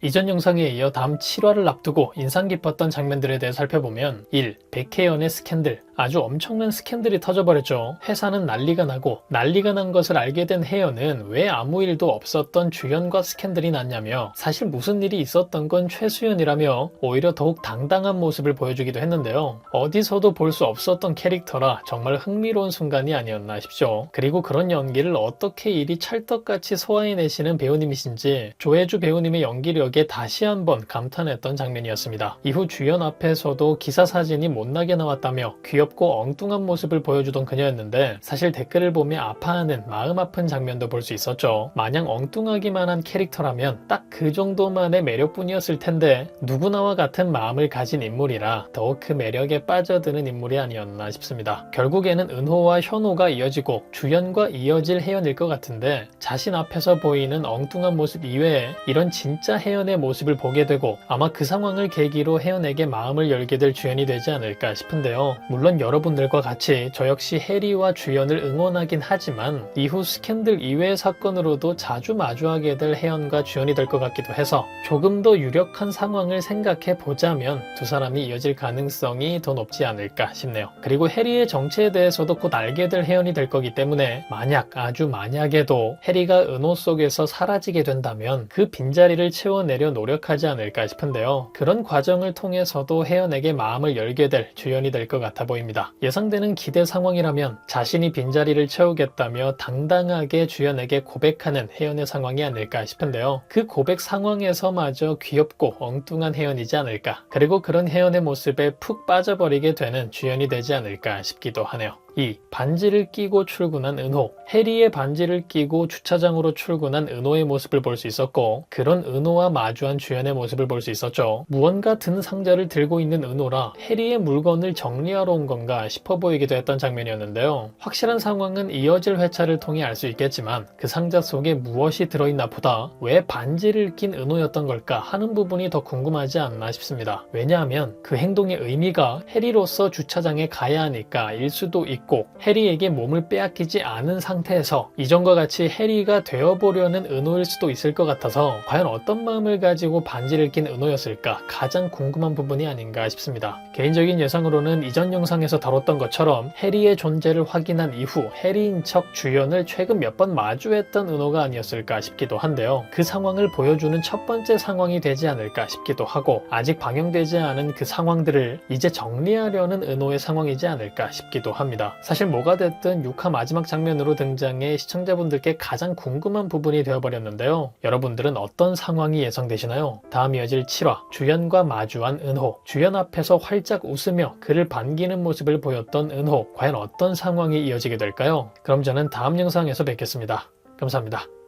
이전 영상에 이어 다음 7화를 앞두고 인상 깊었던 장면들에 대해 살펴보면 1. 백혜연의 스캔들. 아주 엄청난 스캔들이 터져버렸죠. 회사는 난리가 나고 난리가 난 것을 알게 된 혜연은 왜 아무 일도 없었던 주연과 스캔들이 났냐며 사실 무슨 일이 있었던 건 최수연이라며 오히려 더욱 당당한 모습을 보여주기도 했는데요. 어디서도 볼 수 없었던 캐릭터라 정말 흥미로운 순간이 아니었나 싶죠. 그리고 그런 연기를 어떻게 이리 찰떡같이 소화해내시는 배우님이신지 조혜주 배우님의 연기력에 다시 한번 감탄했던 장면이었습니다. 이후 주연 앞에서도 기사 사진이 못나게 나왔다며 귀엽고 엉뚱한 모습을 보여주던 그녀였는데 사실 댓글을 보며 아파하는 마음 아픈 장면도 볼 수 있었죠. 마냥 엉뚱하기만 한 캐릭터라면 딱 그 정도만의 매력뿐이었을 텐데 누구나와 같은 마음을 가진 인물이라 더욱 그 매력에 빠져드는 인물이 아니었나 싶습니다. 결국에는 은호와 현호가 이어지고 주연과 이어질 혜연일 것 같은데 자신 앞에서 보이는 엉뚱한 모습 이외에 이런 진짜 혜연의 모습을 보게 되고 아마 그 상황을 계기로 혜연에게 마음을 열게 될 주연이 되지 않을까 싶은데요. 물론 여러분들과 같이 저 역시 해리와 주연을 응원하긴 하지만 이후 스캔들 이외의 사건으로도 자주 마주하게 될 혜연과 주연이 될 것 같기도 해서 조금 더 유력한 상황을 생각해 보자면 두 사람이 이어질 가능성이 더 높지 않을까 싶네요. 그리고 해리의 정체에 대해서도 곧 알게 될 혜연이 될 거기 때문에 만약 아주 만약에도 해리가 은호 속에서 사라지게 된다면 그 빈자리를 채워내려 노력하지 않을까 싶은데요. 그런 과정을 통해서도 혜연에게 마음을 열게 될 주연이 될 것 같아 보입니다. 예상되는 기대 상황이라면 자신이 빈자리를 채우겠다며 당당하게 주연에게 고백하는 혜연의 상황이 아닐까 싶은데요. 그 고백 상황에서마저 귀엽고 엉뚱한 혜연이지 않을까. 그리고 그런 혜연의 모습에 푹 빠져버리게 되는 주연이 되지 않을까 싶기도 하네요. 2. 반지를 끼고 출근한 은호. 해리의 반지를 끼고 주차장으로 출근한 은호의 모습을 볼 수 있었고 그런 은호와 마주한 주연의 모습을 볼 수 있었죠. 무언가 든 상자를 들고 있는 은호라 해리의 물건을 정리하러 온 건가 싶어 보이기도 했던 장면이었는데요. 확실한 상황은 이어질 회차를 통해 알 수 있겠지만 그 상자 속에 무엇이 들어있나 보다 왜 반지를 낀 은호였던 걸까 하는 부분이 더 궁금하지 않나 싶습니다. 왜냐하면 그 행동의 의미가 해리로서 주차장에 가야 하니까 일 수도 있고 해리에게 몸을 빼앗기지 않은 상태에서 이전과 같이 해리가 되어보려는 은호일 수도 있을 것 같아서 과연 어떤 마음을 가지고 반지를 낀 은호였을까 가장 궁금한 부분이 아닌가 싶습니다. 개인적인 예상으로는 이전 영상에서 다뤘던 것처럼 해리의 존재를 확인한 이후 해리인 척 주연을 최근 몇 번 마주했던 은호가 아니었을까 싶기도 한데요. 그 상황을 보여주는 첫 번째 상황이 되지 않을까 싶기도 하고 아직 방영되지 않은 그 상황들을 이제 정리하려는 은호의 상황이지 않을까 싶기도 합니다. 사실 뭐가 됐든 6화 마지막 장면으로 등장해 시청자분들께 가장 궁금한 부분이 되어버렸는데요. 여러분들은 어떤 상황이 예상되시나요? 다음 이어질 7화 주연과 마주한 은호. 주연 앞에서 활짝 웃으며 그를 반기는 모습을 보였던 은호. 과연 어떤 상황이 이어지게 될까요? 그럼 저는 다음 영상에서 뵙겠습니다. 감사합니다.